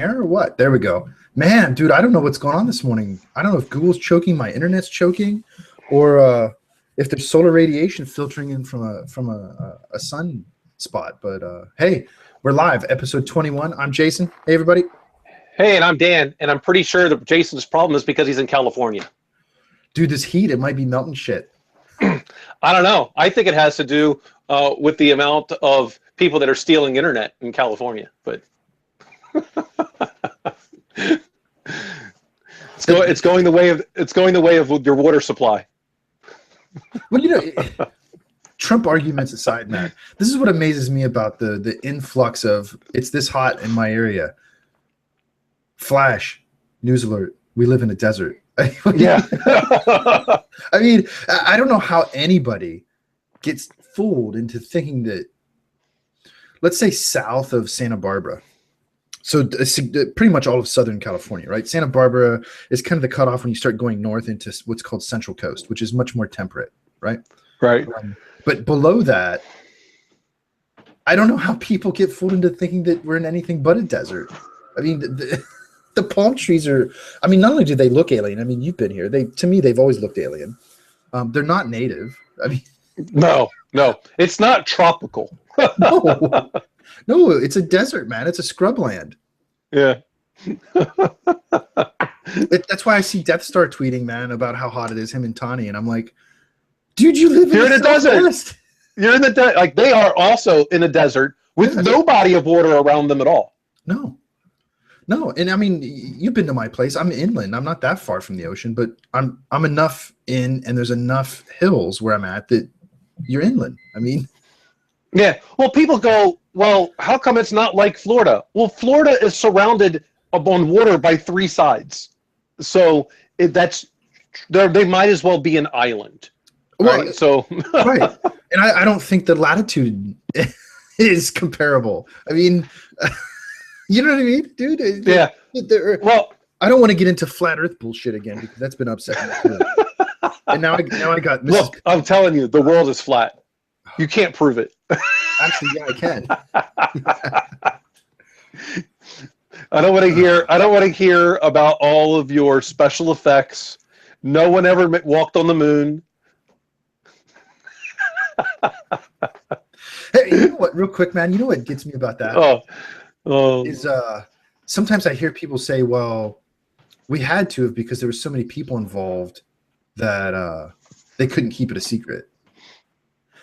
here or what? There we go. Man, dude, I don't know what's going on this morning. I don't know if Google's choking, my internet's choking, or if there's solar radiation filtering in from a sun spot. But hey, we're live, episode 21. I'm Jason. Hey, everybody. Hey, and I'm Dan, and I'm pretty sure that Jason's problem is because he's in California. Dude, this heat, it might be melting shit. I don't know. I think it has to do with the amount of people that are stealing internet in California. But it's going the way of your water supply. Well, you know, Trump arguments aside, Matt, this is what amazes me about the influx of it's this hot in my area. Flash, news alert, we live in a desert. Yeah. I mean, I don't know how anybody gets fooled into thinking that, let's say south of Santa Barbara, so pretty much all of Southern California, right? Santa Barbara is kind of the cutoff when you start going north into what's called Central Coast, which is much more temperate, right? Right. But below that, I don't know how people get fooled into thinking that we're in anything but a desert. I mean, the palm trees are, I mean, not only do they look alien, I mean, you've been here. To me, they've always looked alien. They're not native. I mean, no, it's not tropical. No, it's a desert, man. It's a scrubland. Yeah. That's why I see Death Star tweeting, man, about how hot it is, him and Tani, and I'm like, dude, you're in the desert. You're in the desert. Like, they are also in a desert with no body of water around them at all. No, and I mean, you've been to my place. I'm inland. I'm not that far from the ocean, but I'm enough in, and there's enough hills where I'm at that you're inland. I mean, yeah. Well, people go, well, how come it's not like Florida? Well, Florida is surrounded on water by three sides, so they might as well be an island. Well, right? So right, and I don't think the latitude is comparable. I mean. You know what I mean, dude? Yeah. Well, I don't want to get into flat Earth bullshit again because that's been upsetting me too. And now I got. Look, I'm telling you, the world is flat. You can't prove it. Actually, yeah, I can. I don't want to hear about all of your special effects. No one ever walked on the moon. Hey, you know what? Real quick, man. You know what gets me about that? Is sometimes I hear people say, well, we had to have because there were so many people involved that they couldn't keep it a secret.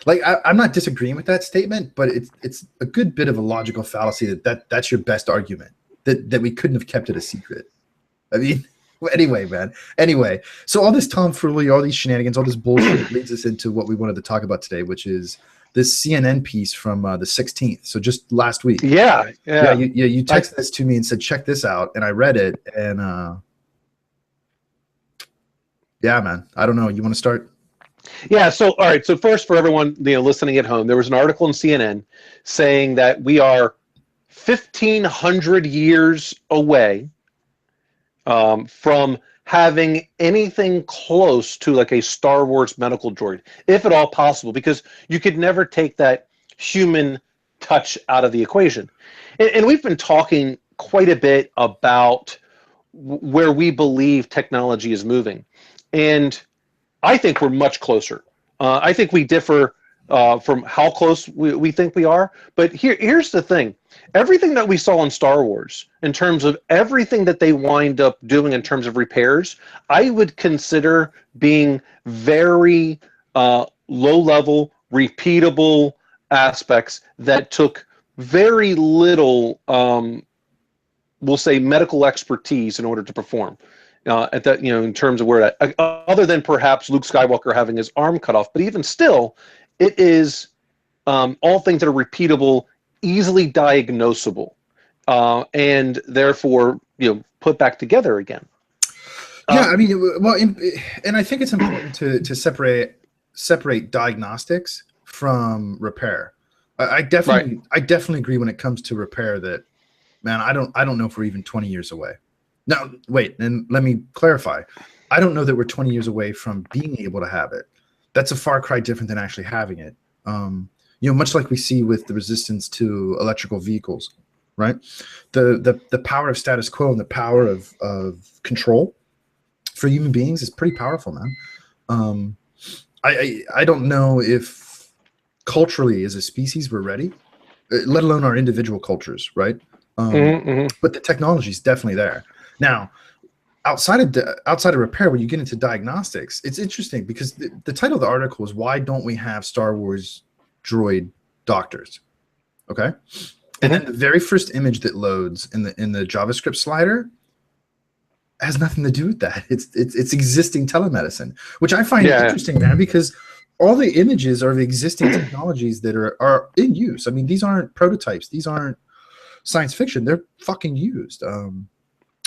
Like, I'm not disagreeing with that statement, but it's a good bit of a logical fallacy that's your best argument, that we couldn't have kept it a secret. I mean, anyway, man. Anyway, so all this tomfoolery, all these shenanigans, all this bullshit leads us into what we wanted to talk about today, which is this CNN piece from the 16th. So just last week. Yeah. You texted this to me and said, check this out. And I read it. And yeah, man, I don't know. You want to start? Yeah. So, all right. So first, for everyone listening at home, there was an article in CNN saying that we are 1,500 years away from having anything close to like a Star Wars medical droid, if at all possible, because you could never take that human touch out of the equation. And we've been talking quite a bit about where we believe technology is moving. And I think we're much closer. I think we differ from how close we think we are. But here's the thing. Everything that we saw in Star Wars, in terms of everything that they wind up doing in terms of repairs, I would consider being very low-level, repeatable aspects that took very little, we'll say, medical expertise in order to perform. At that, in terms of where that, other than perhaps Luke Skywalker having his arm cut off, but even still, it is all things that are repeatable, easily diagnosable, and therefore put back together again. Yeah, I mean, well, and I think it's important to separate diagnostics from repair. I definitely agree when it comes to repair that, man, I don't know if we're even 20 years away. Now, wait, and let me clarify. I don't know that we're 20 years away from being able to have it. That's a far cry different than actually having it. Much like we see with the resistance to electrical vehicles. right? The power of status quo and the power of control for human beings is pretty powerful, man. I don't know if culturally as a species we're ready, let alone our individual cultures, right? But the technology is definitely there. Now, outside of repair, when you get into diagnostics, it's interesting because the title of the article is "Why Don't We Have Star Wars Droid Doctors?" Okay, and then the very first image that loads in the JavaScript slider has nothing to do with that. It's existing telemedicine, which I find interesting, man, because all the images are the existing technologies that are in use. I mean, these aren't prototypes. These aren't science fiction. They're fucking used.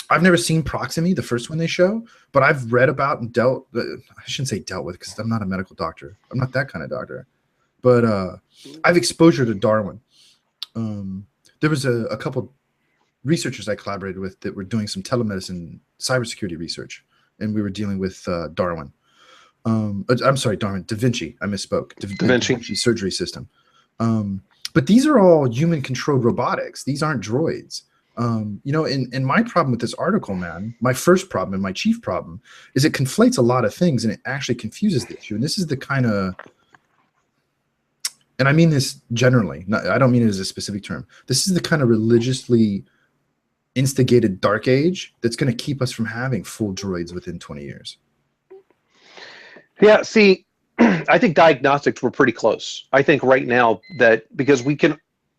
I've never seen Proximy, the first one they show, but I've read about and I shouldn't say dealt with because I'm not a medical doctor. I'm not that kind of doctor. But I've exposure to Darwin. There was a couple researchers I collaborated with that were doing some telemedicine cybersecurity research, and we were dealing with Darwin. I'm sorry, Darwin, Da Vinci. I misspoke. Da Vinci surgery system. But these are all human-controlled robotics. These aren't droids. And my problem with this article, man, my first problem and my chief problem is it conflates a lot of things and it actually confuses the issue. And this is the kind of, and I mean this generally, I don't mean it as a specific term. This is the kind of religiously instigated dark age that's going to keep us from having full droids within 20 years. Yeah, see, I think diagnostics were pretty close. I think right now that because we can,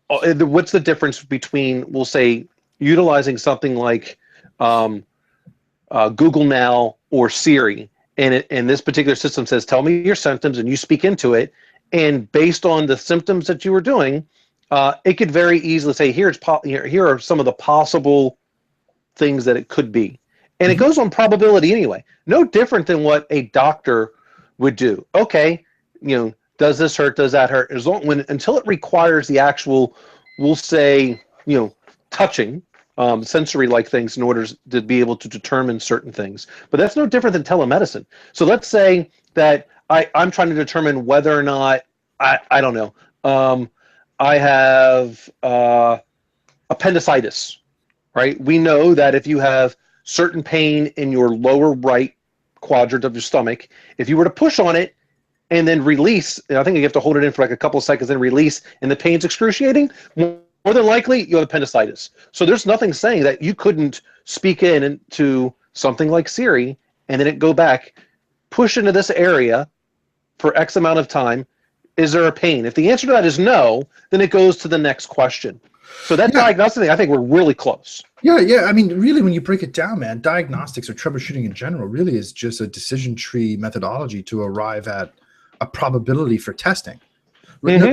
what's the difference between, we'll say, utilizing something like Google Now or Siri, and this particular system says, tell me your symptoms, and you speak into it, and based on the symptoms that you were doing, it could very easily say, here are some of the possible things that it could be. And it goes on probability anyway. No different than what a doctor would do. Okay, does this hurt? Does that hurt? Until it requires the actual, we'll say, touching, sensory-like things in order to be able to determine certain things. But that's no different than telemedicine. So let's say that I'm trying to determine whether or not, I don't know, I have appendicitis, right? We know that if you have certain pain in your lower right quadrant of your stomach, if you were to push on it and then release, and I think you have to hold it in for like a couple of seconds and release, and the pain's excruciating, more than likely you have appendicitis. So there's nothing saying that you couldn't speak into something like Siri and then it go back, push into this area for X amount of time. Is there a pain? If the answer to that is no, then it goes to the next question. So that diagnostic thing, I think we're really close. Yeah. I mean, really, when you break it down, man, diagnostics or troubleshooting in general really is just a decision tree methodology to arrive at a probability for testing. No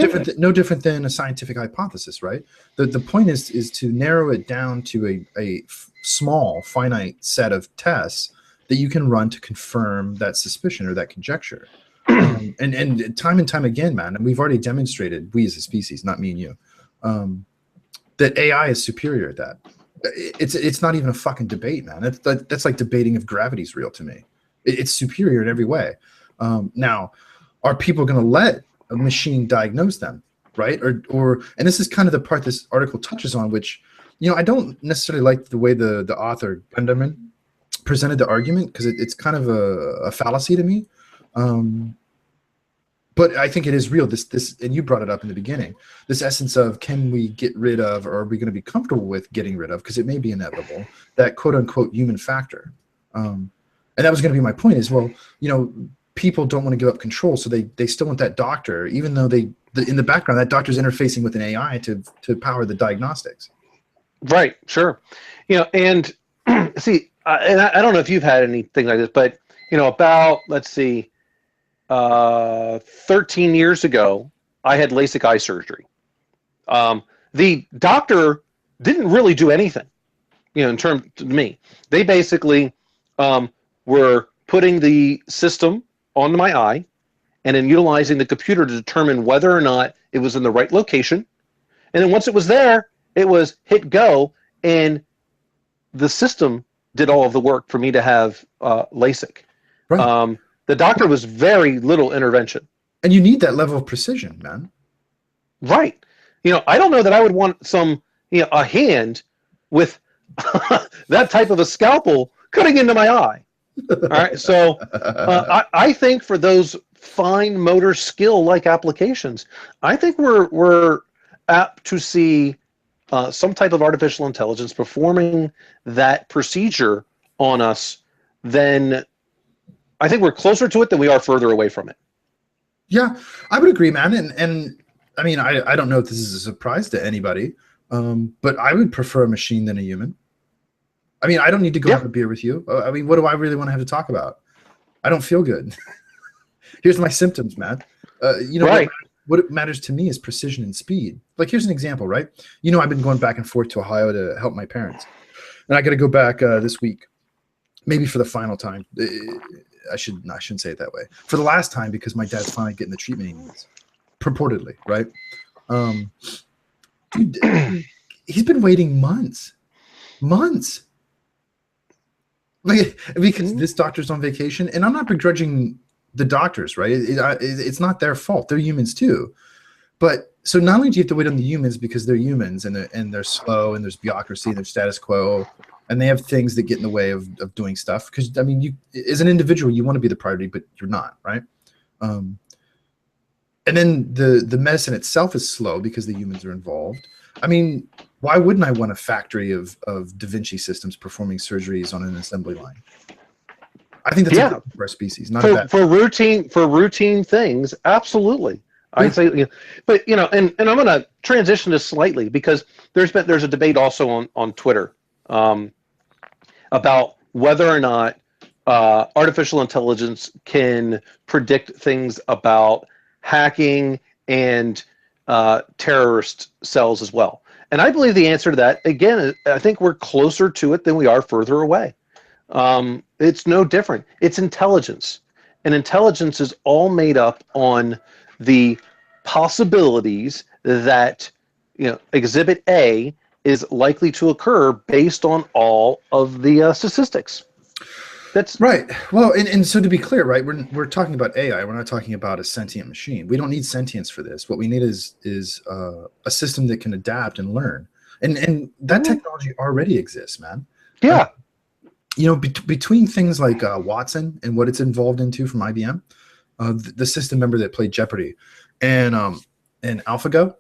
different than a scientific hypothesis, right? The point is to narrow it down to a small, finite set of tests that you can run to confirm that suspicion or that conjecture. And time again, man, and we've already demonstrated, we as a species, not me and you, that AI is superior at that. It's not even a fucking debate, man. That's like debating if gravity's real to me. It's superior in every way. Now, are people going to let a machine diagnose them, right? Or and this is kind of the part this article touches on, which, I don't necessarily like the way the author Gunderman presented the argument, because it's kind of a fallacy to me. But I think it is real. This, and you brought it up in the beginning, this essence of, can we get rid of, or are we going to be comfortable with getting rid of, because it may be inevitable, that quote unquote human factor. And that was going to be my point is, well, people don't want to give up control, so they still want that doctor, even though in the background that doctor's interfacing with an AI to power the diagnostics. Right, sure. And see, and I don't know if you've had anything like this, but about, let's see, 13 years ago, I had LASIK eye surgery. The doctor didn't really do anything, in terms to me. They basically were putting the system onto my eye and then utilizing the computer to determine whether or not it was in the right location. And then once it was there, it was hit go, and the system did all of the work for me to have LASIK. Right. The doctor was very little intervention. And you need that level of precision, man. Right. I don't know that I would want some a hand with that type of a scalpel cutting into my eye. All right, so I think for those fine motor skill like applications, I think we're apt to see some type of artificial intelligence performing that procedure on us. Then I think we're closer to it than we are further away from it. Yeah, I would agree, man. And I mean, I don't know if this is a surprise to anybody, but I would prefer a machine than a human. I mean, I don't need to go have a beer with you. I mean, what do I really want to have to talk about? I don't feel good. Here's my symptoms, man. Right. What matters to me is precision and speed. Like, here's an example, right? I've been going back and forth to Ohio to help my parents. And I got to go back this week, maybe for the final time. I shouldn't say it that way. For the last time, because my dad's finally getting the treatment he needs, purportedly, right? Dude, he's been waiting months. Like, because this doctor's on vacation, and I'm not begrudging the doctors, right? It's not their fault. They're humans too. But so not only do you have to wait on the humans because they're humans and they're slow and there's bureaucracy and there's status quo and they have things that get in the way of doing stuff. Because I mean, you as an individual, you want to be the priority, but you're not, right? And then the medicine itself is slow because the humans are involved. I mean, why wouldn't I want a factory of Da Vinci systems performing surgeries on an assembly line? I think that's a good for our species, not for routine things. Absolutely, I'd say. But and I'm going to transition this slightly because there's a debate also on Twitter about whether or not artificial intelligence can predict things about hacking and terrorist cells as well. And I believe the answer to that, again, I think we're closer to it than we are further away. It's no different. It's intelligence. And intelligence is all made up on the possibilities that Exhibit A is likely to occur based on all of the statistics. That's right. Well, and so to be clear, right, we're talking about AI. We're not talking about a sentient machine. We don't need sentience for this. What we need is a system that can adapt and learn. And that technology already exists, man. Yeah. Between things like Watson and what it's involved into from IBM, the system member that played Jeopardy, and AlphaGo,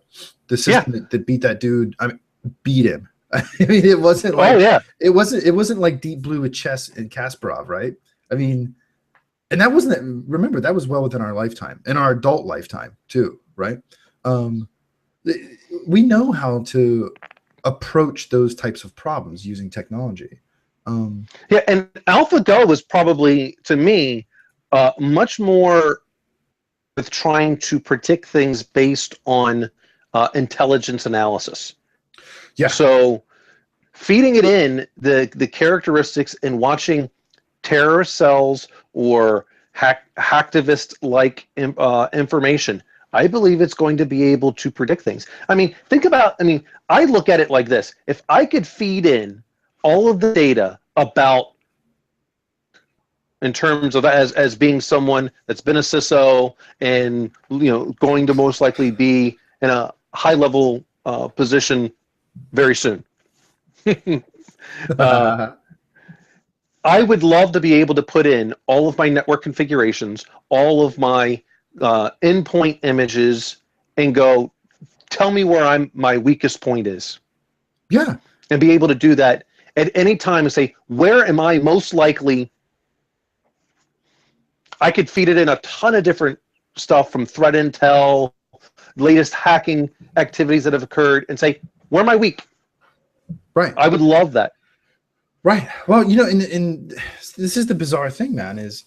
the system that beat that dude. I mean, beat him. I mean, it wasn't like it wasn't like Deep Blue with Chess and Kasparov, right? I mean, and that wasn't. Remember, that was well within our lifetime, in our adult lifetime too, right? We know how to approach those types of problems using technology. And AlphaGo was probably, to me, much more with trying to predict things based on intelligence analysis. Yeah. So feeding it in the characteristics and watching terrorist cells or hacktivist-like information, I believe it's going to be able to predict things. I mean, I look at it like this. If I could feed in all of the data about, in terms of as being someone that's been a CISO and going to most likely be in a high-level position very soon. I would love to be able to put in all of my network configurations, all of my endpoint images, and go, tell me where my weakest point is. Yeah. And be able to do that at any time and say, where am I most likely? I could feed it in a ton of different stuff from threat intel, latest hacking activities that have occurred, and say, where am I weak? Right. I would love that. Right. Well, and this is the bizarre thing, man, is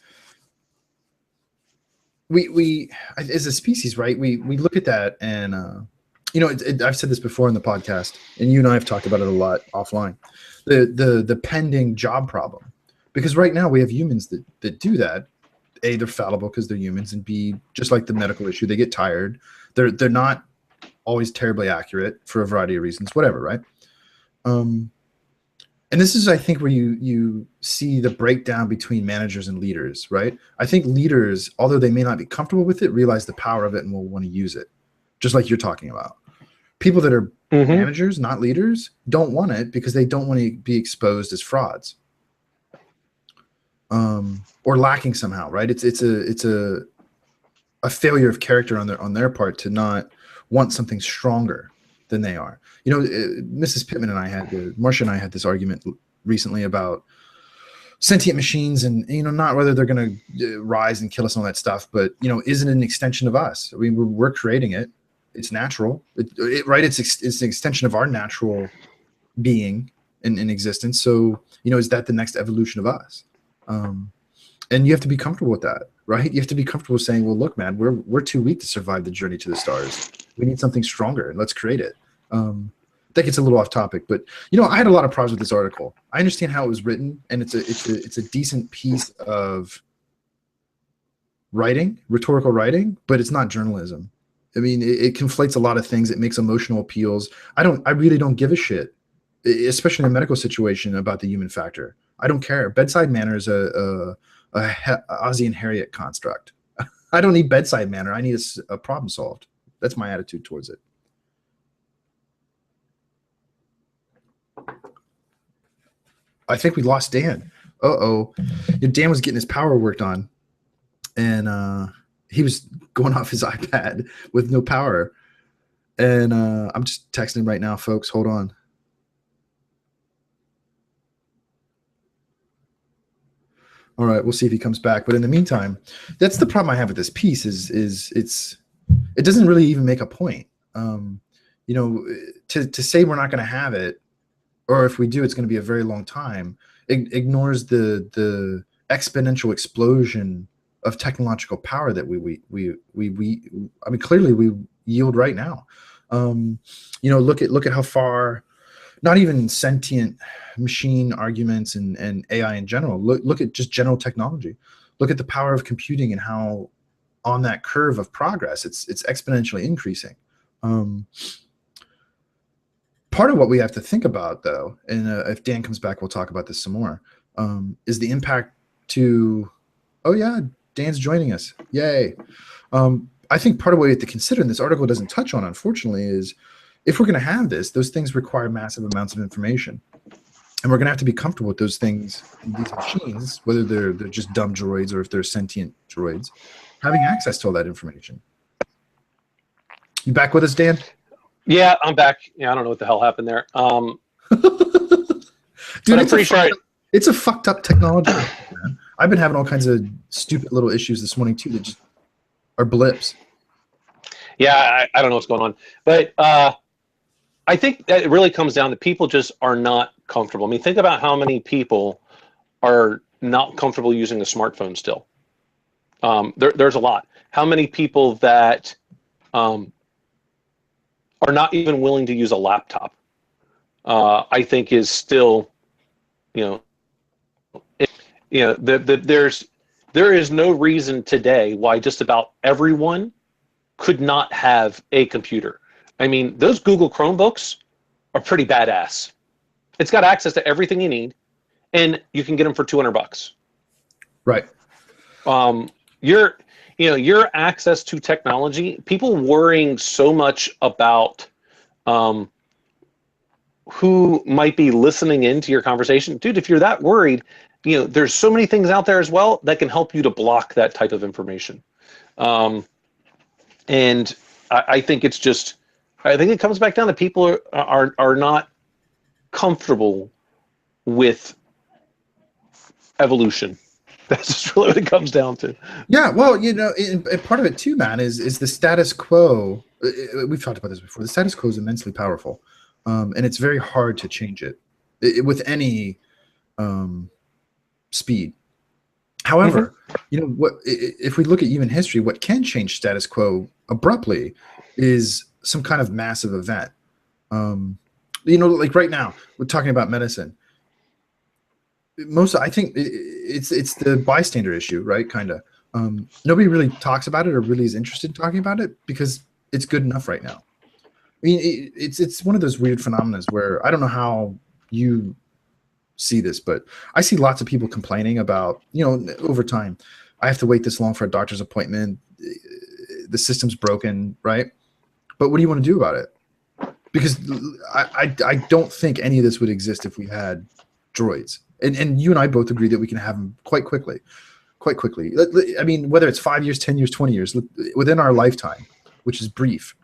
we as a species, right, we look at that and I've said this before in the podcast, and you and I have talked about it a lot offline, the pending job problem. Because right now we have humans that do that. A, they're fallible because they're humans, and B, just like the medical issue, they get tired. They're not always terribly accurate for a variety of reasons, whatever, right? And this is, I think, where you see the breakdown between managers and leaders, right? I think leaders, although they may not be comfortable with it, realize the power of it and will want to use it, just like you're talking about. People that are managers, not leaders, don't want it because they don't want to be exposed as frauds, or lacking somehow, right? It's a failure of character on their part to not want something stronger than they are. You know, Mrs. Pittman and Marcia and I had this argument recently about sentient machines and, you know, not whether they're going to rise and kill us and all that stuff, but, you know, is it an extension of us? I mean, we're creating it. It's natural, right? It's an extension of our natural being in existence. So, you know, is that the next evolution of us? And you have to be comfortable with that, right? You have to be comfortable saying, well, look, man, we're too weak to survive the journey to the stars. We need something stronger, and let's create it. I think it's a little off topic, but, you know, I had a lot of problems with this article. I understand how it was written, and it's a decent piece of writing, rhetorical writing, but it's not journalism. I mean, it conflates a lot of things. It makes emotional appeals. I really don't give a shit, especially in a medical situation, about the human factor. I don't care. Bedside manner is a Ozzie and Harriet construct. I don't need bedside manner. I need a problem solved. That's my attitude towards it. I think we lost Dan. Uh-oh. Dan was getting his power worked on, and he was going off his iPad with no power. And I'm just texting him right now, folks. Hold on. All right, we'll see if he comes back. But in the meantime, that's the problem I have with this piece is it doesn't really even make a point. You know, to say we're not going to have it, or if we do, it's going to be a very long time, ignores the exponential explosion of technological power that we I mean, clearly we yield right now. You know, look at how far, not even sentient machine arguments and AI in general. Look at just general technology. Look at the power of computing and how on that curve of progress, it's exponentially increasing. Part of what we have to think about, though, and if Dan comes back, we'll talk about this some more, is the impact to, oh yeah, Dan's joining us. Yay. I think part of what we have to consider, and this article doesn't touch on, unfortunately, is if we're going to have this, those things require massive amounts of information. And we're going to have to be comfortable with those things, these machines, whether they're just dumb droids or if they're sentient droids, having access to all that information. You back with us, Dan? Yeah, I'm back. Yeah, I don't know what the hell happened there. Dude, I'm pretty sure it's a fucked up technology, man. I've been having all kinds of stupid little issues this morning too that just are blips. Yeah, I don't know what's going on, but I think that it really comes down to people just are not comfortable. I mean, think about how many people are not comfortable using a smartphone still. There's a lot. How many people that are not even willing to use a laptop, I think is still, there is no reason today why just about everyone could not have a computer. I mean, those Google Chromebooks are pretty badass. It's got access to everything you need, and you can get them for $200. Right. Your access to technology, people worrying so much about who might be listening into your conversation. Dude, if you're that worried, there's so many things out there as well that can help you to block that type of information. And I think it's just, I think it comes back down to people are not comfortable with evolution. That's just really what it comes down to. Yeah, well, and part of it too, man, is the status quo. We've talked about this before. The status quo is immensely powerful, and it's very hard to change it with any speed. However, what if we look at human history? What can change status quo abruptly is some kind of massive event. Like right now, we're talking about medicine. I think it's the bystander issue, right? Kind of. Nobody really talks about it or really is interested in talking about it because it's good enough right now. I mean, it's one of those weird phenomena where I don't know how you see this, but I see lots of people complaining about, over time, I have to wait this long for a doctor's appointment. The system's broken, right? But what do you want to do about it? because I don't think any of this would exist if we had droids. And you and I both agree that we can have them quite quickly. I mean, whether it's 5 years, 10 years, 20 years, within our lifetime, which is brief,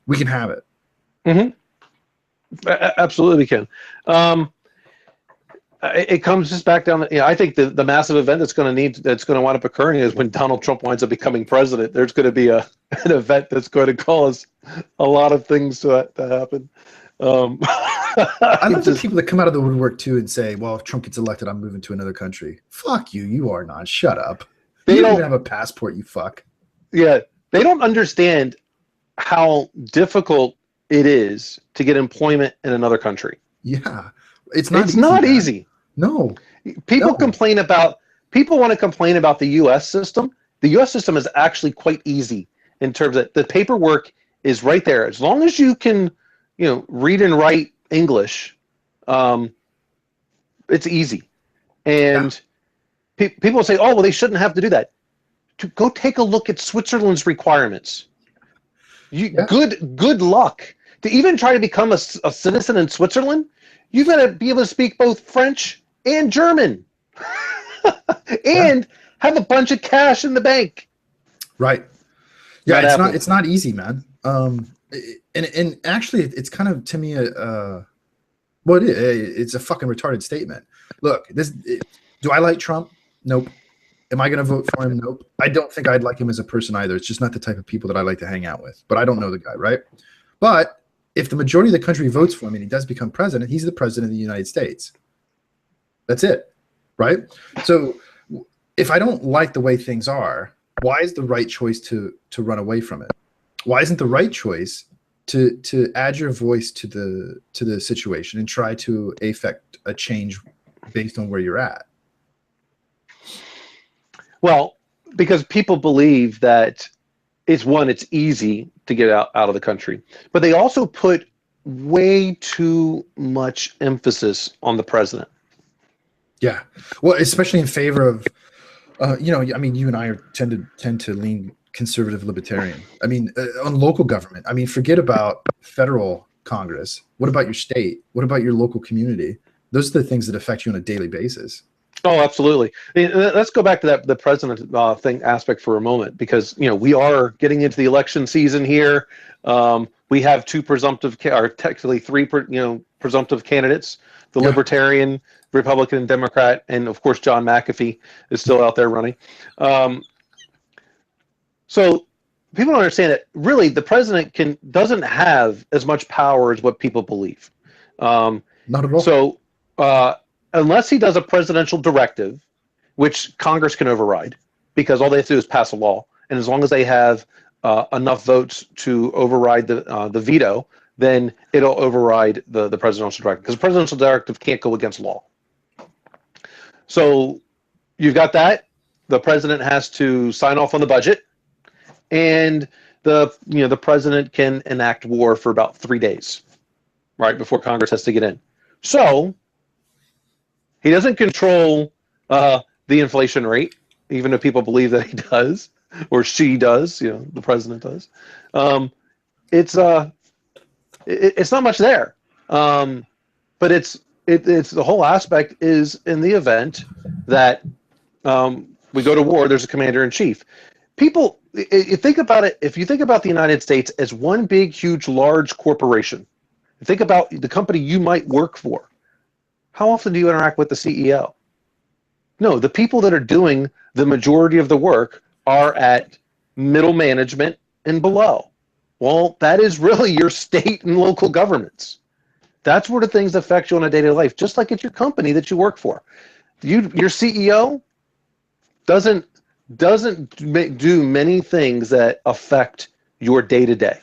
we can have it. Absolutely, we can. It comes just back down. I think the massive event that's going to wind up occurring is when Donald Trump winds up becoming president. There's going to be an event that's going to cause a lot of things to happen. I love the people that come out of the woodwork too and say, "Well, if Trump gets elected, I'm moving to another country." Fuck you. You are not. Shut up. You don't even have a passport. You fuck. Yeah, they don't understand how difficult it is to get employment in another country. Yeah, it's not easy. No. People want to complain about the U.S. system. The U.S. system is actually quite easy in terms of the paperwork is right there. As long as you can, read and write English, it's easy. And people say, "Oh, well, they shouldn't have to do that." Go take a look at Switzerland's requirements. Good luck. To even try to become a citizen in Switzerland, you've got to be able to speak both French and German, and have a bunch of cash in the bank. Right. Yeah, it's not easy, man. And actually, it's kind of, to me, it's a fucking retarded statement. Look, do I like Trump? Nope. Am I going to vote for him? Nope. I don't think I'd like him as a person either. It's just not the type of people that I like to hang out with. But I don't know the guy, right? But if the majority of the country votes for him and he does become president, he's the president of the United States. That's it, right? So if I don't like the way things are, why is the right choice to run away from it? Why isn't the right choice to add your voice to the situation and try to affect a change based on where you're at? Well, because people believe that it's easy to get out of the country, but they also put way too much emphasis on the president. Yeah, well, especially in favor of, I mean, you and I tend to lean conservative libertarian. I mean, on local government. I mean, forget about federal Congress. What about your state? What about your local community? Those are the things that affect you on a daily basis. Oh, absolutely. Let's go back to the president thing aspect for a moment, because we are getting into the election season here. We have technically three presumptive candidates: the Libertarian, Republican, and Democrat, and of course John McAfee is still out there running. So people don't understand that really the president doesn't have as much power as what people believe. Not at all. So unless he does a presidential directive, which Congress can override, because all they have to do is pass a law, and as long as they have enough votes to override the veto, then it'll override the presidential directive, because the presidential directive can't go against law. So you've got that. The president has to sign off on the budget, and the president can enact war for about 3 days, right, before Congress has to get in. So he doesn't control the inflation rate, even if people believe that he does, or she does. The president does. It's not much there, but it's the whole aspect is in the event that we go to war. There's a commander in chief. People, if you think about it, if you think about the United States as one big, huge, large corporation, think about the company you might work for. How often do you interact with the CEO? No, the people that are doing the majority of the work are at middle management and below. Well, that is really your state and local governments. That's where the things affect you on a day-to-day life, just like at your company that you work for. Your CEO doesn't do many things that affect your day-to-day.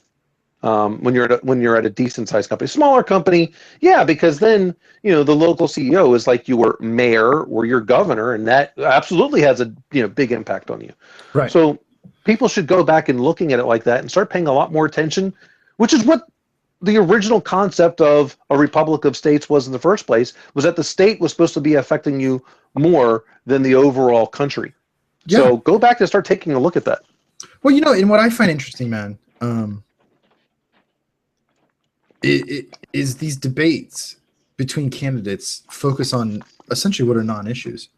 When you're at a decent sized company. Smaller company, yeah, because then the local CEO is like your mayor or your governor, and that absolutely has a big impact on you. Right. So people should go back and looking at it like that and start paying a lot more attention, which is what the original concept of a republic of states was in the first place, was that the state was supposed to be affecting you more than the overall country. Yeah. So go back and start taking a look at that. Well, and what I find interesting, man, is these debates between candidates focus on essentially what are non-issues.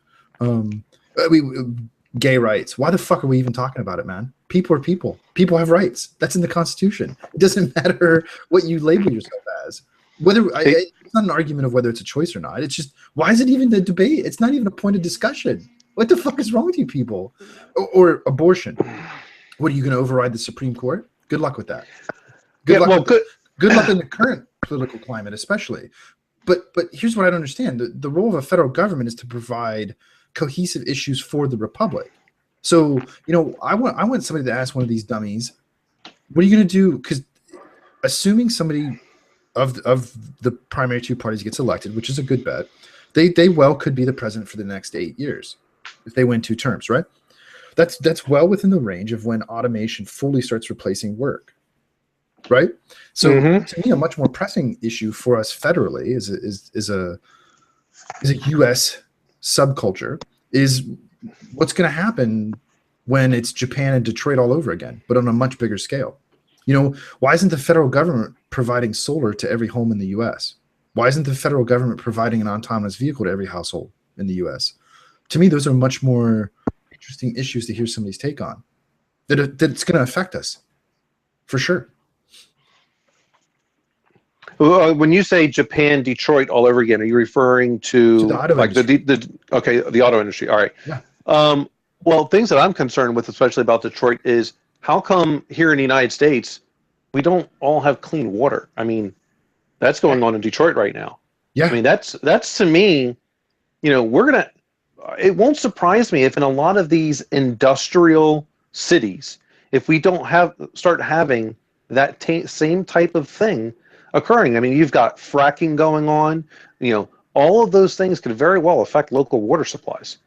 Gay rights. Why the fuck are we even talking about it, man? People are people. People have rights. That's in the Constitution. It doesn't matter what you label yourself as. It's not an argument of whether it's a choice or not. It's just, why is it even the debate? It's not even a point of discussion. What the fuck is wrong with you people? Or abortion. What, are you going to override the Supreme Court? Good luck with that. Good luck in the current political climate, especially. But here's what I don't understand. The role of a federal government is to provide cohesive issues for the republic. So, I want somebody to ask one of these dummies, what are you going to do? Because assuming somebody of the primary two parties gets elected, which is a good bet, they well could be the president for the next 8 years if they win 2 terms, right? That's well within the range of when automation fully starts replacing work, right? So to me, a much more pressing issue for us federally is a U.S. subculture is what's going to happen when it's Japan and Detroit all over again, but on a much bigger scale. Why isn't the federal government providing solar to every home in the U.S.? Why isn't the federal government providing an autonomous vehicle to every household in the U.S.? To me, those are much more interesting issues to hear somebody's take on. That's going to affect us, for sure. When you say Japan, Detroit all over again, are you referring to the auto industry? The auto industry? All right. Yeah. Well, things that I'm concerned with, especially about Detroit, is how come here in the United States we don't all have clean water? I mean, that's going on in Detroit right now. Yeah. I mean, that's to me, it won't surprise me if in a lot of these industrial cities, if we don't start having that same type of thing occurring. I mean, you've got fracking going on. All of those things could very well affect local water supplies.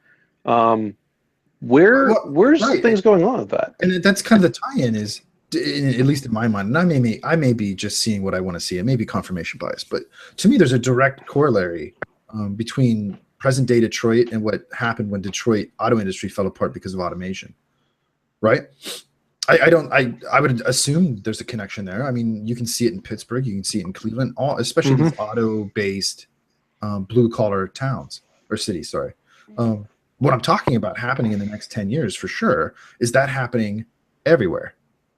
Where's things going on with that? And that's kind of the tie-in is, at least in my mind, and I may be just seeing what I want to see. It may be confirmation bias, but to me, there's a direct corollary between present-day Detroit and what happened when Detroit auto industry fell apart because of automation, right? I would assume there's a connection there. I mean, you can see it in Pittsburgh, you can see it in Cleveland, especially these auto-based blue-collar towns or cities. Sorry. What I'm talking about happening in the next 10 years for sure is that happening everywhere.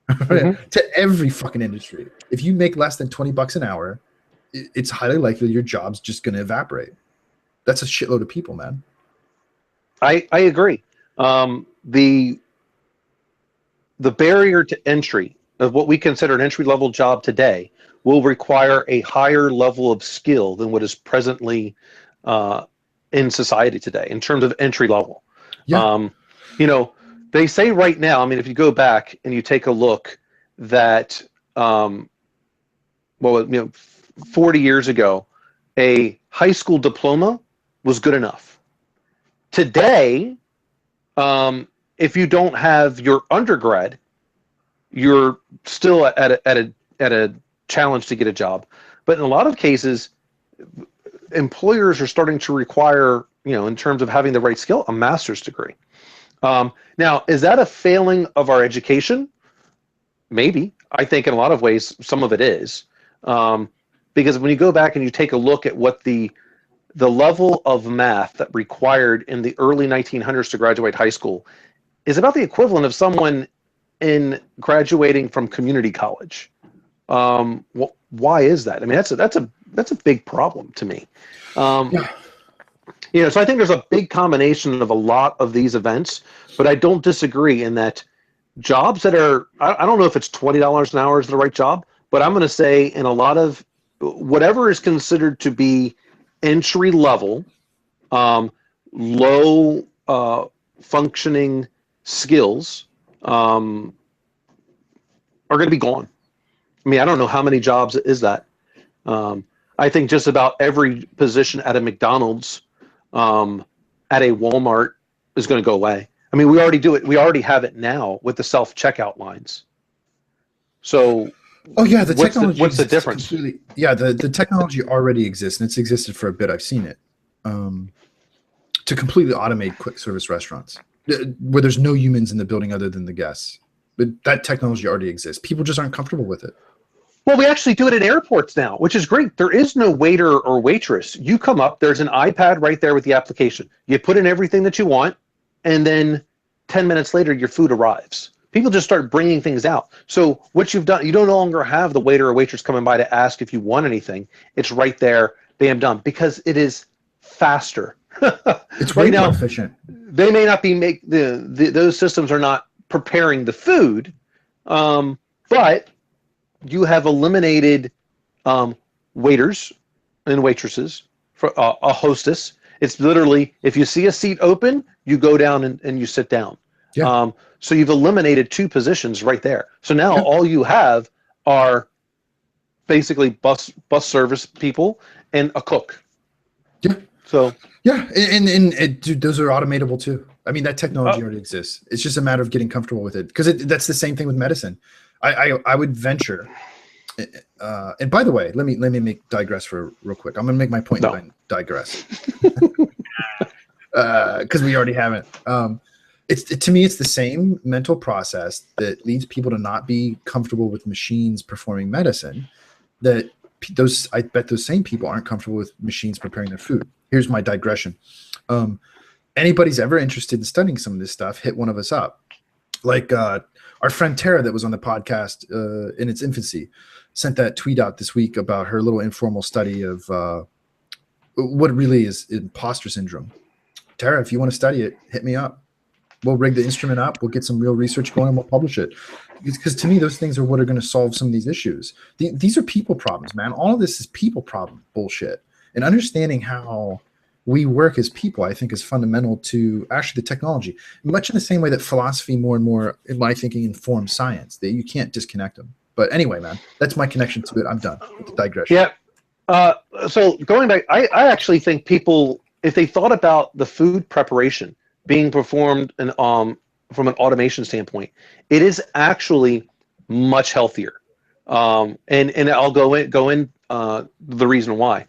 To every fucking industry. If you make less than $20 an hour, it's highly likely your job's just going to evaporate. That's a shitload of people, man. I agree. The barrier to entry of what we consider an entry-level job today will require a higher level of skill than what is presently in society today in terms of entry level. Yeah. They say right now, I mean, if you go back and you take a look that, 40 years ago, a high school diploma was good enough. Today, if you don't have your undergrad, you're still at a challenge to get a job. But in a lot of cases, employers are starting to require, in terms of having the right skill, a master's degree. Now, is that a failing of our education? Maybe. I think in a lot of ways, some of it is. Because when you go back and you take a look at what the level of math that required in the early 1900s to graduate high school is about the equivalent of someone in graduating from community college. Why is that? I mean, that's a big problem to me. So I think there's a big combination of a lot of these events, but I don't disagree in that jobs that are, I don't know if it's $20 an hour is the right job, but I'm going to say in a lot of whatever is considered to be entry level, low functioning skills are going to be gone. I mean, I don't know how many jobs is that. I think just about every position at a McDonald's, at a Walmart is going to go away. I mean, we already do it. We already have it now with the self-checkout lines. So, the technology. What's the difference? The technology already exists, and it's existed for a bit. I've seen it to completely automate quick service restaurants where there's no humans in the building other than the guests. But that technology already exists. People just aren't comfortable with it. Well, we actually do it at airports now, which is great. There is no waiter or waitress. You come up, there's an iPad right there with the application. You put in everything that you want, and then 10 minutes later, your food arrives. People just start bringing things out. So what you've done, you don't no longer have the waiter or waitress coming by to ask if you want anything. It's right there, bam, done, because it is faster. It's way more efficient. They may not be those systems are not preparing the food, but you have eliminated waiters and waitresses for a hostess. It's literally, if you see a seat open, you go down and you sit down. Yeah. So you've eliminated 2 positions right there. So now all you have are basically bus service people and a cook. Yeah. So yeah, and dude, those are automatable too. I mean, that technology already exists. It's just a matter of getting comfortable with it, because that's the same thing with medicine. I would venture. And by the way, let me digress for real quick. I'm gonna make my point and then digress, because we already haven't. To me, it's the same mental process that leads people to not be comfortable with machines performing medicine. I bet those same people aren't comfortable with machines preparing their food. Here's my digression. Anybody's ever interested in studying some of this stuff, hit one of us up. Like our friend Tara that was on the podcast in its infancy sent that tweet out this week about her little informal study of what really is imposter syndrome. Tara, if you want to study it, hit me up. We'll rig the instrument up. We'll get some real research going and we'll publish it. Because to me, those things are what are going to solve some of these issues. These are people problems, man. All of this is people problem bullshit. And understanding how we work as people, I think, is fundamental to actually the technology. Much in the same way that philosophy more and more, in my thinking, informs science. That you can't disconnect them. But anyway, man, that's my connection to it. I'm done with the digression. Yeah. So going back, I actually think people, if they thought about the food preparation being performed from an automation standpoint, it is actually much healthier. And I'll go in the reason why.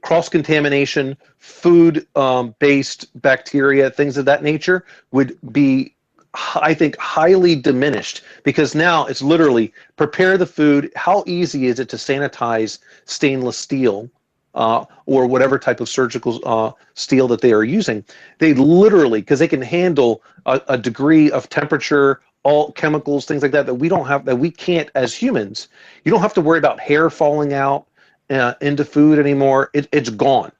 Cross-contamination, food-based bacteria, things of that nature would be, I think, highly diminished, because now it's literally prepare the food. How easy is it to sanitize stainless steel or whatever type of surgical steel that they are using? They literally, because they can handle a degree of temperature, all chemicals, things like that, that we don't have, that we can't as humans. You don't have to worry about hair falling out into food anymore. It's gone.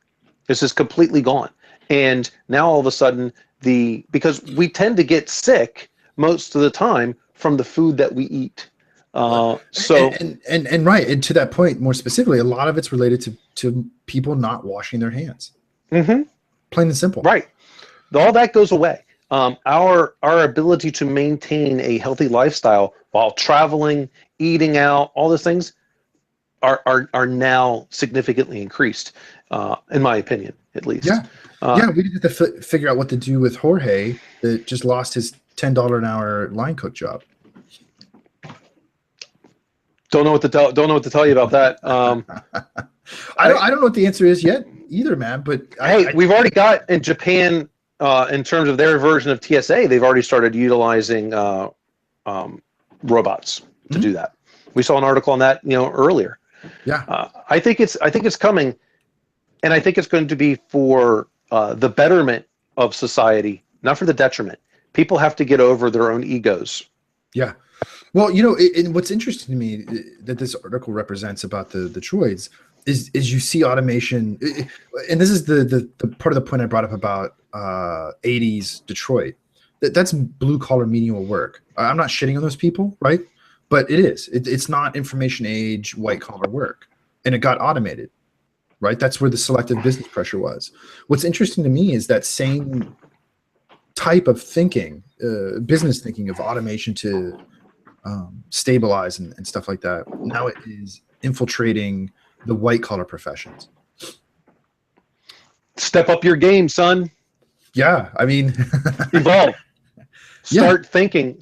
This is completely gone. And now all of a sudden, because we tend to get sick most of the time from the food that we eat. Right, and to that point, more specifically, a lot of it's related to people not washing their hands. Mm-hmm. Plain and simple. Right. All that goes away. Our ability to maintain a healthy lifestyle while traveling, eating out, all those things are now significantly increased, in my opinion, at least. Yeah, we did have to figure out what to do with Jorge that just lost his $10 an hour line cook job. Don't know what to tell you about that. I don't know what the answer is yet either, man. But we've already got in Japan, in terms of their version of TSA, they've already started utilizing robots to do that. We saw an article on that, earlier. Yeah, I think it's coming, and I think it's going to be for the betterment of society, not for the detriment. People have to get over their own egos. Yeah. Well, and what's interesting to me that this article represents about the droids is you see automation, and this is the part of the point I brought up about 80s Detroit. That's blue collar menial work. I'm not shitting on those people, right? But it is. It's not information age white collar work, and it got automated, right? That's where the selective business pressure was. What's interesting to me is that same type of thinking, business thinking of automation to stabilize and stuff like that. Now it is infiltrating the white collar professions. Step up your game, son. Yeah, I mean, evolve. Start thinking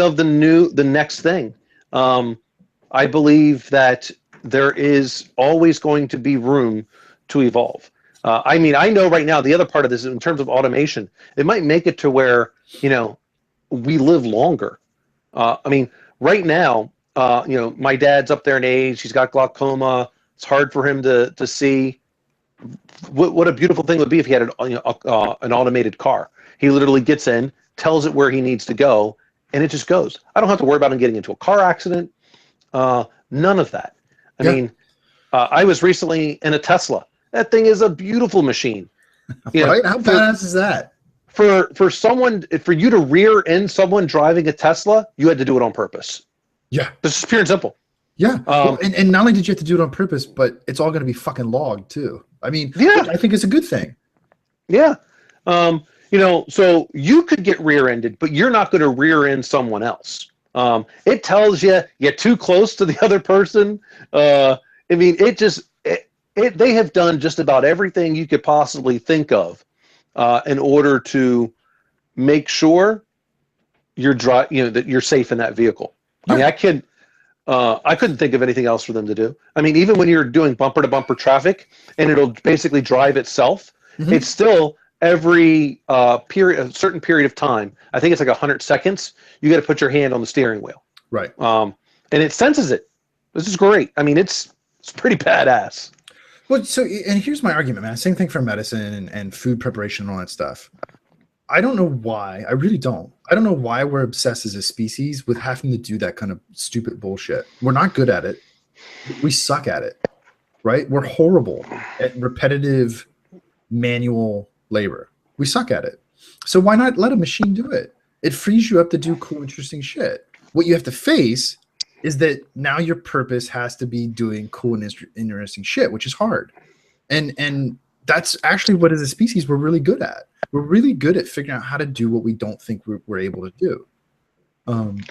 of the next thing. I believe that there is always going to be room to evolve. I know right now the other part of this in terms of automation, it might make it to where, we live longer. Right now, my dad's up there in age. He's got glaucoma. It's hard for him to see. What a beautiful thing would be if he had an automated car. He literally gets in, tells it where he needs to go, and it just goes. I don't have to worry about him getting into a car accident. None of that. I mean, I was recently in a Tesla. That thing is a beautiful machine. Right? How badass is that? For you to rear end someone driving a Tesla, you had to do it on purpose. Yeah. This is pure and simple. Yeah. And not only did you have to do it on purpose, but it's all going to be fucking logged too. I mean, I think it's a good thing. Yeah. So you could get rear-ended, but you're not going to rear-end someone else. It tells you you're too close to the other person. I mean, they have done just about everything you could possibly think of in order to make sure that you're safe in that vehicle. Yeah. I mean, I couldn't think of anything else for them to do. I mean, even when you're doing bumper to bumper traffic and it'll basically drive itself, it's still every a certain period of time. I think it's like 100 seconds. You got to put your hand on the steering wheel. Right. And it senses it. This is great. I mean, it's pretty badass. Well, and here's my argument, man. Same thing for medicine and food preparation and all that stuff. I don't know why. I really don't. I don't know why we're obsessed as a species with having to do that kind of stupid bullshit. We're not good at it. We suck at it, right? We're horrible at repetitive manual labor. We suck at it. So why not let a machine do it? It frees you up to do cool, interesting shit. What you have to face is that now your purpose has to be doing cool and interesting shit, which is hard. And that's actually what as a species we're really good at. We're really good at figuring out how to do what we don't think we're able to do.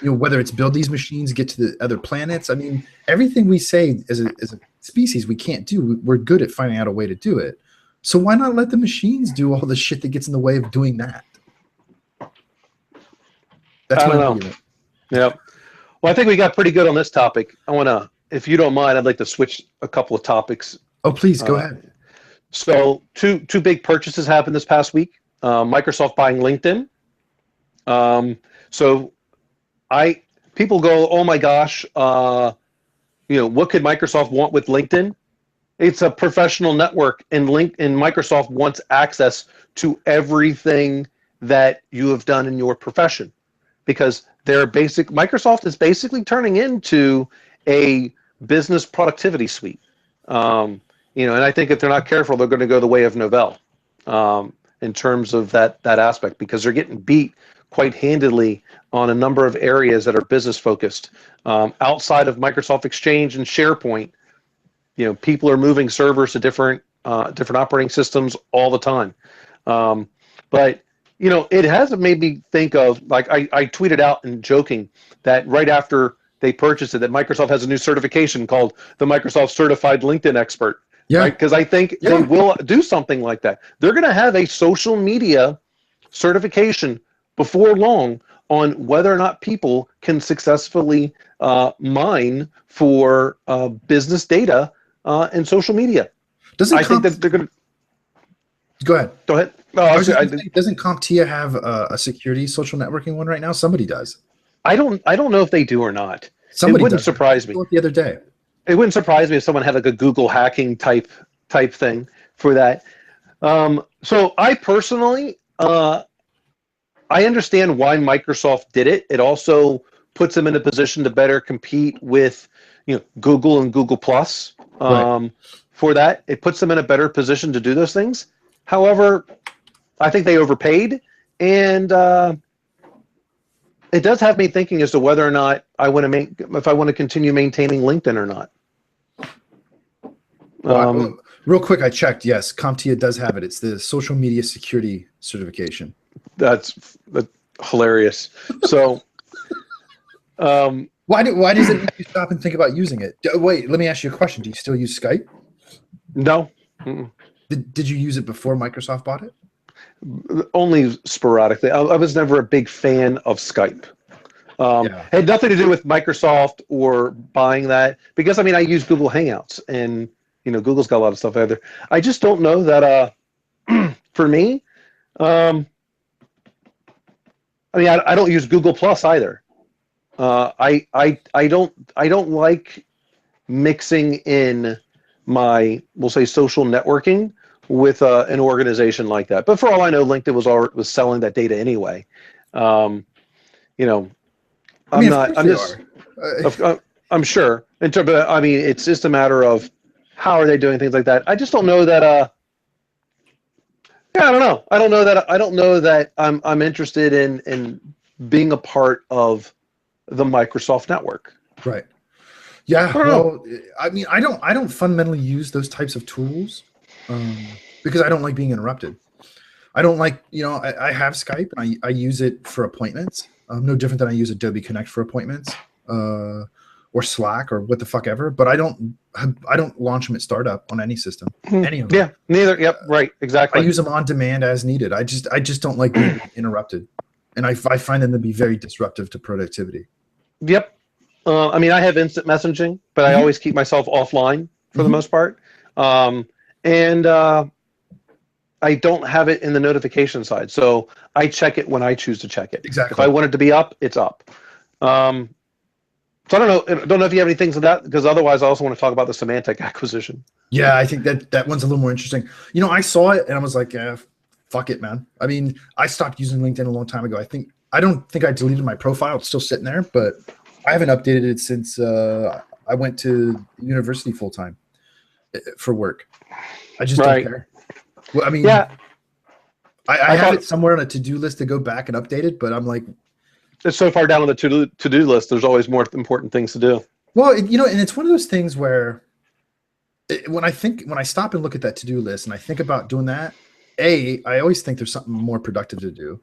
Whether it's build these machines, get to the other planets. I mean, everything we say as a species we can't do, we're good at finding out a way to do it. So why not let the machines do all the shit that gets in the way of doing that? That's my argument. Yeah. Well, I think we got pretty good on this topic. I want to, if you don't mind, I'd like to switch a couple of topics. Oh, please go ahead. So two big purchases happened this past week. Microsoft buying LinkedIn. People go, oh my gosh, what could Microsoft want with LinkedIn? It's a professional network, and Microsoft wants access to everything that you have done in your profession, because Microsoft is basically turning into a business productivity suite. And I think if they're not careful, they're going to go the way of Novell in terms of that aspect, because they're getting beat quite handedly on a number of areas that are business focused. Outside of Microsoft Exchange and SharePoint, people are moving servers to different operating systems all the time. But it hasn't made me think of, like, I tweeted out in joking that right after they purchased it, that Microsoft has a new certification called the Microsoft Certified LinkedIn Expert. Yeah. Right? Because I think they will do something like that. They're going to have a social media certification before long on whether or not people can successfully mine for business data and social media. I think that they're going to. Go ahead. Go ahead. Doesn't CompTIA have a security social networking one right now? Somebody does. I don't know if they do or not. Somebody it wouldn't surprise me. The other day. It wouldn't surprise me if someone had like a Google hacking type thing for that. So I personally, I understand why Microsoft did it. It also puts them in a position to better compete with, Google and Google Plus. For that, it puts them in a better position to do those things. However, I think they overpaid, and it does have me thinking as to whether or not if I want to continue maintaining LinkedIn or not. Real quick, I checked. Yes, CompTIA does have it. It's the social media security certification. That's hilarious. So, why does it make you stop and think about using it? Wait, let me ask you a question. Do you still use Skype? No. Did you use it before Microsoft bought it? Only sporadically. I was never a big fan of Skype. It had nothing to do with Microsoft or buying that, because I use Google Hangouts, and Google's got a lot of stuff out there. I just don't know that for me, I don't use Google Plus either. I don't like mixing in my, we'll say, social networking with an organization like that. But for all I know, LinkedIn was selling that data anyway. You know, I mean, of course they are. I'm sure. But I mean, it's just a matter of how are they doing things like that. I just don't know that. Yeah, I don't know. I don't know that I'm interested in being a part of the Microsoft network. Right. Yeah. Well, I mean, I don't fundamentally use those types of tools because I don't like being interrupted. I don't like, I have Skype and I use it for appointments. No different than I use Adobe Connect for appointments or Slack or what the fuck ever. But I don't launch them at startup on any system. Any of them. Yeah, neither. Yep, right, exactly. I use them on demand as needed. I just don't like being interrupted, and I find them to be very disruptive to productivity. Yep. I mean, I have instant messaging, but I always keep myself offline for the most part. And I don't have it in the notification side. So I check it when I choose to check it. Exactly. If I want it to be up, it's up. So I don't know if you have any things of that, because otherwise I also want to talk about the Semantic acquisition. Yeah, I think that one's a little more interesting. I saw it and I was like, yeah, fuck it, man. I mean, I stopped using LinkedIn a long time ago. I don't think I deleted my profile. It's still sitting there, but I haven't updated it since I went to university full time for work. I just don't care. Well, I mean, yeah, I have it somewhere on a to-do list to go back and update it, but I'm like, it's so far down on the to-do list. There's always more important things to do. Well, and it's one of those things where when I stop and look at that to-do list and I think about doing that, A, I always think there's something more productive to do.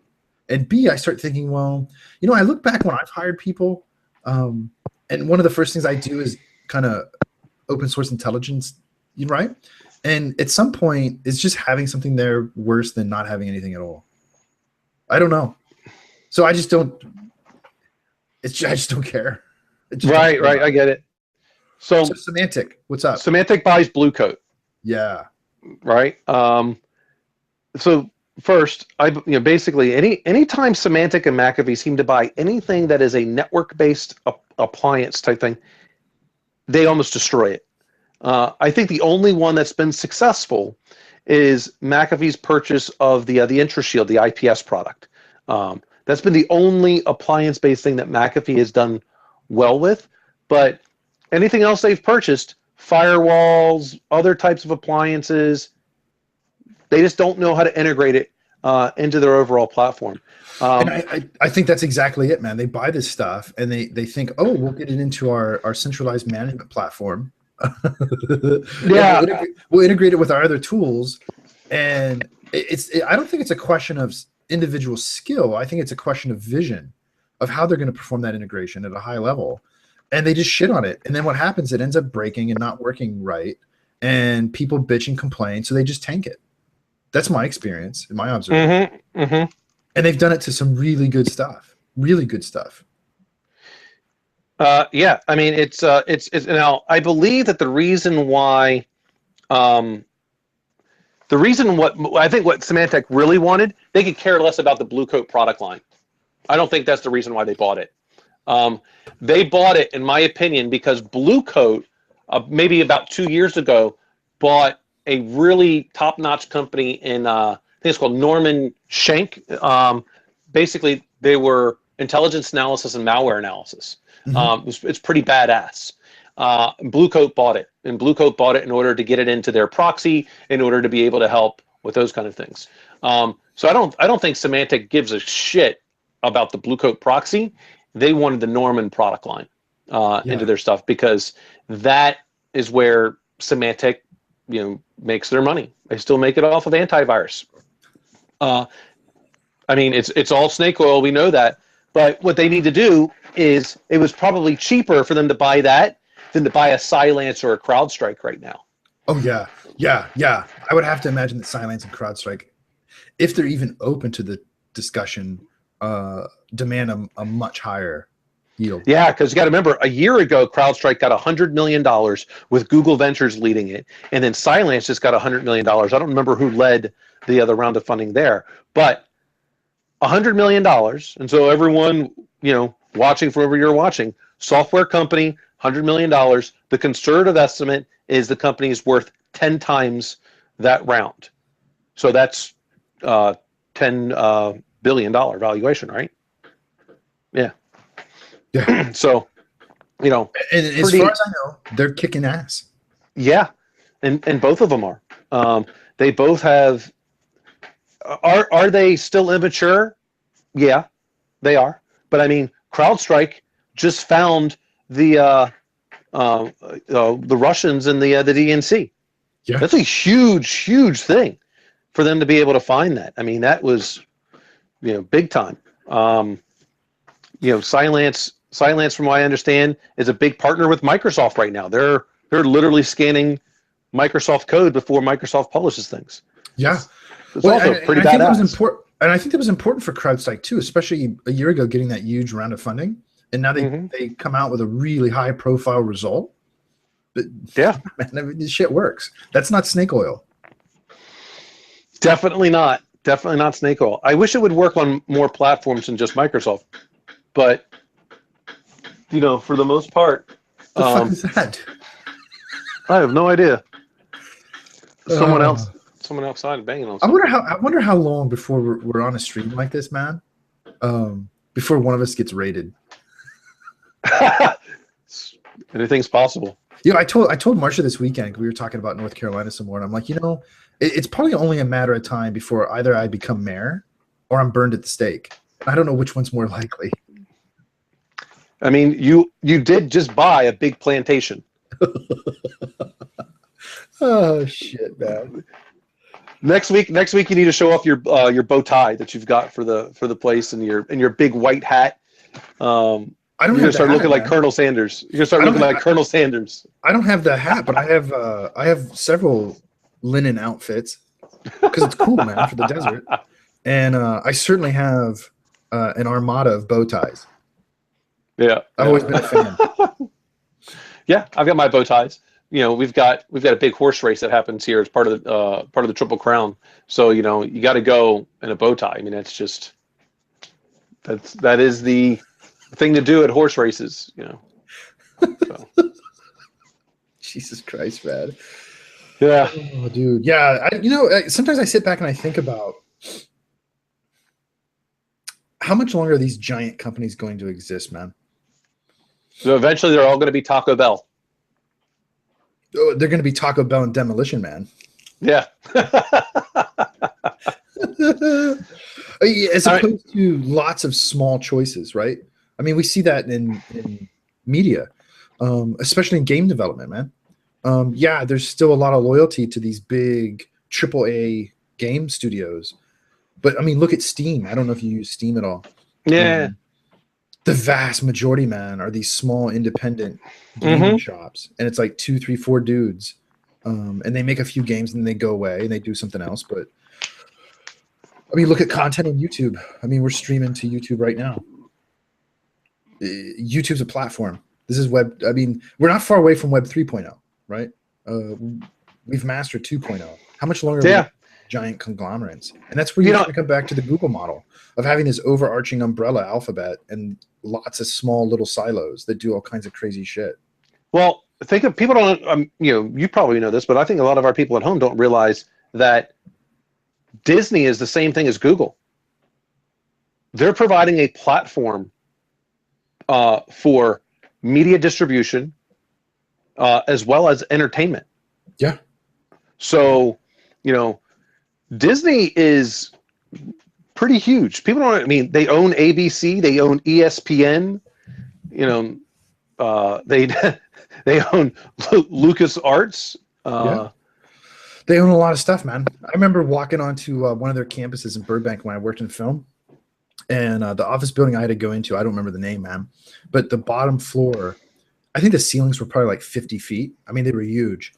And B, I start thinking, well, I look back when I've hired people, and one of the first things I do is kind of open source intelligence, right? And at some point, it's just having something there worse than not having anything at all. I don't know. So I just don't. I just don't care. Right. I get it. So Semantic, what's up? Semantic buys Blue Coat. Yeah. Right. So first, basically anytime Semantic and McAfee seem to buy anything that is a network-based appliance type thing, they almost destroy it. I think the only one that's been successful is McAfee's purchase of the IntraShield, the IPS product. That's been the only appliance-based thing that McAfee has done well with. But anything else they've purchased, firewalls, other types of appliances, they just don't know how to integrate it into their overall platform. And I think that's exactly it, man. They buy this stuff and they think, oh, we'll get it into our centralized management platform. Yeah, we'll integrate it with our other tools, and I don't think it's a question of individual skill. I think it's a question of vision of how they're going to perform that integration at a high level, and they just shit on it. And then what happens? It ends up breaking and not working right, and people bitch and complain, so they just tank it. That's my experience and my observation. And they've done it to some really good stuff. Really good stuff. Yeah, I mean, it's now I believe that the reason why, what Symantec really wanted, they could care less about the Blue Coat product line. I don't think that's the reason why they bought it. They bought it, in my opinion, because Blue Coat, maybe about 2 years ago, bought a really top-notch company in, I think it's called Norman Schenck. Basically, they were intelligence analysis and malware analysis. It's pretty badass. Blue Coat bought it, and Blue Coat bought it in order to get it into their proxy, in order to be able to help with those kind of things. So I don't think Symantec gives a shit about the Blue Coat proxy. They wanted the Norman product line into their stuff, because that is where Symantec, makes their money. They still make it off of antivirus. I mean, it's all snake oil. We know that. But what they need to do is, it was probably cheaper for them to buy that than to buy a Cylance or a CrowdStrike right now. Oh, yeah. I would have to imagine that Cylance and CrowdStrike, if they're even open to the discussion, demand a much higher yield. Yeah, because you got to remember, a year ago, CrowdStrike got $100 million with Google Ventures leading it, and then Cylance just got $100 million. I don't remember who led the other round of funding there, but $100 million, and so everyone, watching from wherever you're watching, software company, $100 million. The conservative estimate is the company is worth 10 times that round. So that's $10 billion valuation, right? Yeah. Yeah. So, you know, and as far as I know, they're kicking ass. Yeah, and both of them are. They both have. Are they still immature? Yeah, they are. But I mean, CrowdStrike just found the Russians in the DNC. Yeah, That's a huge thing for them to be able to find that. I mean, that was, big time. Cylance, from what I understand, is a big partner with Microsoft right now. They're literally scanning Microsoft code before Microsoft publishes things. Yeah, it's also pretty badass. And I think that was important for CrowdStrike too, especially a year ago, getting that huge round of funding, and now they come out with a really high profile result. But yeah, man, I mean, this shit works. That's not snake oil. Definitely not. Definitely not snake oil. I wish it would work on more platforms than just Microsoft, but for the most part, the fuck is that? I have no idea. Someone outside banging on something. I wonder how long before we're on a stream like this, man. Before one of us gets raided. Anything's possible. I told Marsha this weekend, we were talking about North Carolina some more, and I'm like, it's probably only a matter of time before either I become mayor or I'm burned at the stake. I don't know which one's more likely. I mean, you did just buy a big plantation. Oh shit, man. Next week you need to show off your bow tie that you've got for the place and your big white hat. You're gonna start looking like Colonel Sanders. You're gonna start looking like Colonel Sanders. I don't have the hat, but I have several linen outfits because it's cool, man, for the desert. And I certainly have an armada of bow ties. Yeah, I've always been a fan. Yeah, I've got my bow ties. We've got a big horse race that happens here as part of the Triple Crown. So you got to go in a bow tie. I mean, that is the thing to do at horse races. So. Jesus Christ, man. Yeah. Oh, dude. Yeah. Sometimes I sit back and I think about how much longer are these giant companies going to exist, man? So eventually they're all going to be Taco Bell. Oh, they're going to be Taco Bell and Demolition Man. Yeah. As opposed to lots of small choices, right? I mean, we see that in media, especially in game development, man. Yeah, there's still a lot of loyalty to these big AAA game studios. But, I mean, look at Steam. I don't know if you use Steam at all. Yeah. The vast majority, man, are these small independent gaming shops. And it's like 2, 3, 4 dudes. And they make a few games and they go away and they do something else. But, I mean, look at content on YouTube. I mean, we're streaming to YouTube right now. YouTube's a platform. This is web. I mean, we're not far away from Web 3.0, right? We've mastered 2.0. How much longer are we giant conglomerates? And that's where you have to come back to the Google model of having this overarching umbrella alphabet and lots of small little silos that do all kinds of crazy shit. Well, think of people don't, you probably know this, but I think a lot of our people at home don't realize that Disney is the same thing as Google. They're providing a platform for media distribution as well as entertainment. Yeah. So, Disney is pretty huge. People don't. I mean, they own ABC, they own ESPN. They own LucasArts. Yeah. They own a lot of stuff, man. I remember walking onto one of their campuses in Burbank when I worked in film, and the office building I had to go into, I don't remember the name, man, but the bottom floor, I think the ceilings were probably like 50 feet. I mean, they were huge,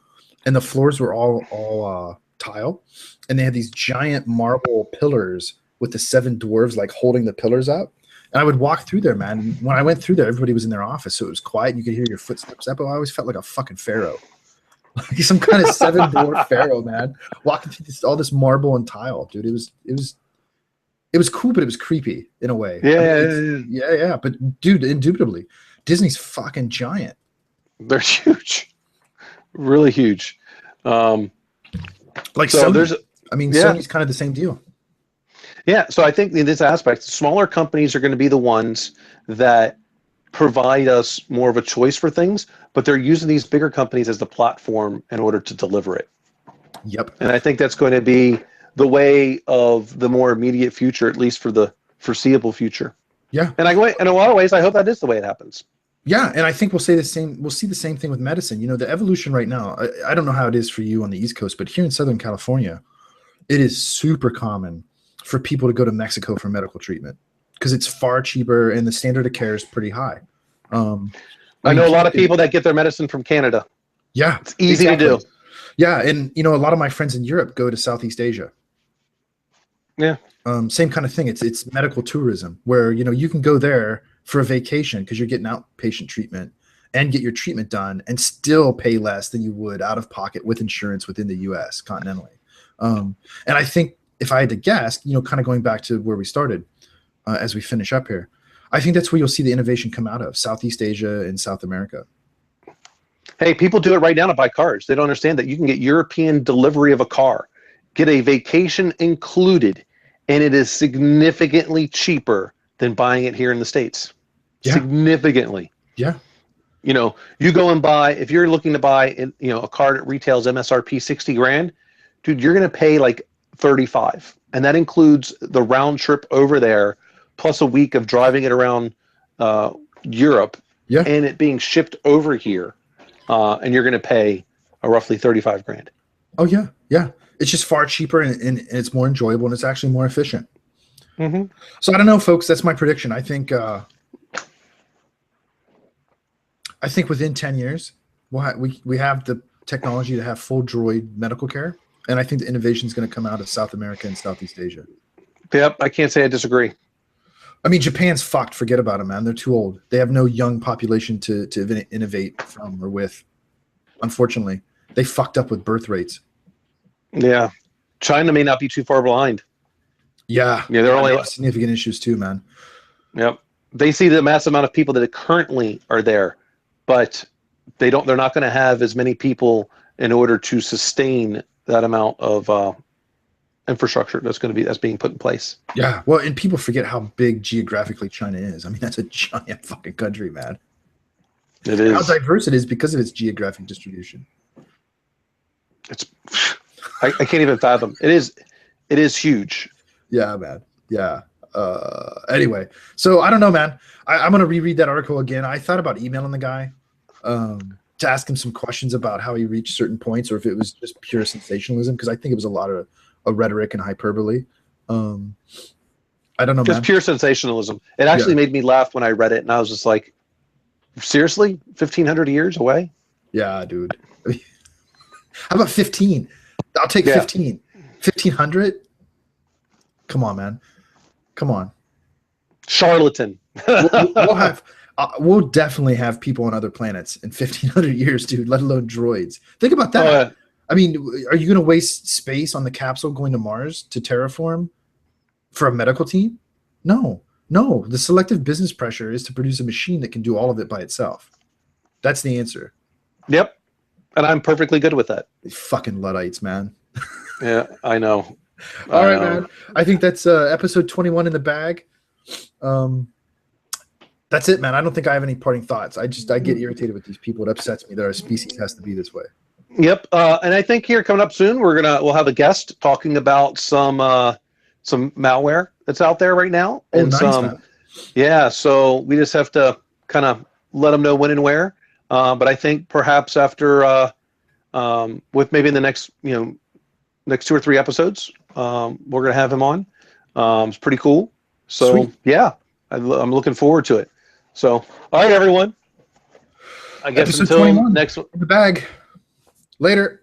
and the floors were all tile, and they had these giant marble pillars with the 7 dwarves like holding the pillars up. And I would walk through there, man. When I went through there, everybody was in their office, so it was quiet. You could hear your footsteps up. I always felt like a fucking pharaoh. Like some kind of 7 dwarf pharaoh, man, walking through all this marble and tile, dude. It was it was cool, but it was creepy in a way. Yeah. But dude, indubitably, Disney's fucking giant. They're huge, really huge. Like so Sony. Sony's kind of the same deal. Yeah, so I think in this aspect, smaller companies are going to be the ones that provide us more of a choice for things, but they're using these bigger companies as the platform in order to deliver it. Yep. And I think that's going to be the way of the more immediate future, at least for the foreseeable future. Yeah. And in a lot of ways, I hope that is the way it happens. Yeah, and I think we'll see the same thing with medicine. You know, the evolution right now, I don't know how it is for you on the East Coast, but here in Southern California, it is super common for people to go to Mexico for medical treatment because it's far cheaper and the standard of care is pretty high. I know a lot of people that get their medicine from Canada. Yeah. It's easy to do. Yeah, and you know, a lot of my friends in Europe go to Southeast Asia. Yeah. Same kind of thing. It's medical tourism where, you know, you can go there for a vacation because you're getting outpatient treatment and get your treatment done and still pay less than you would out of pocket with insurance within the US continentally. And I think if I had to guess, you know, kind of going back to where we started as we finish up here, I think that's where you'll see the innovation come out of Southeast Asia and South America. Hey, people do it right now to buy cars. They don't understand that you can get European delivery of a car, get a vacation included, and it is significantly cheaper than buying it here in the States. Yeah. Significantly. Yeah. You know, you go and buy, if you're looking to buy, a car that retails MSRP 60 grand, dude, you're going to pay like 35. And that includes the round trip over there, plus a week of driving it around Europe, and it being shipped over here. And you're going to pay a roughly 35 grand. Oh, yeah. Yeah. It's just far cheaper and it's more enjoyable and it's actually more efficient. Mm-hmm. So I don't know, folks. That's my prediction. I think within 10 years, we have the technology to have full droid medical care. And I think the innovation is going to come out of South America and Southeast Asia. Yep. I can't say I disagree. I mean, Japan's fucked. Forget about them, man. They're too old. They have no young population to innovate from or with. Unfortunately, they fucked up with birth rates. Yeah. China may not be too far behind. Yeah. Yeah, they're only significant issues too, man. Yep. They see the massive amount of people that currently are there, but they're not going to have as many people in order to sustain that amount of infrastructure that's being put in place. Yeah. Well, and people forget how big geographically China is. I mean, that's a giant fucking country, man. It is. How diverse it is because of its geographic distribution. I can't even fathom. It is huge. Yeah, man. Yeah. Anyway, so I don't know, man. I'm going to reread that article again. I thought about emailing the guy to ask him some questions about how he reached certain points or if it was just pure sensationalism, because I think it was a lot of rhetoric and hyperbole. I don't know, just pure sensationalism. It actually made me laugh when I read it, and I was just like, seriously? 1,500 years away? Yeah, dude. How about 15? I'll take 15. 1,500? Come on, man. Come on. Charlatan. We'll definitely have people on other planets in 1,500 years, dude, let alone droids. Think about that. I mean, are you going to waste space on the capsule going to Mars to terraform for a medical team? No. The selective business pressure is to produce a machine that can do all of it by itself. That's the answer. Yep. And I'm perfectly good with that. They fucking Luddites, man. Yeah, I know. All right, man. I think that's episode 21 in the bag. That's it, man. I don't think I have any parting thoughts. I get irritated with these people. It upsets me that our species has to be this way. Yep. And I think here coming up soon, we'll have a guest talking about some malware that's out there right now. Oh, and nice, man. Yeah. So we just have to kind of let them know when and where. But I think perhaps after with maybe in the next 2 or 3 episodes, we're gonna have him on. It's pretty cool. So sweet. Yeah, I'm looking forward to it. So all right, everyone. I guess episode until 21 next in the bag. Later.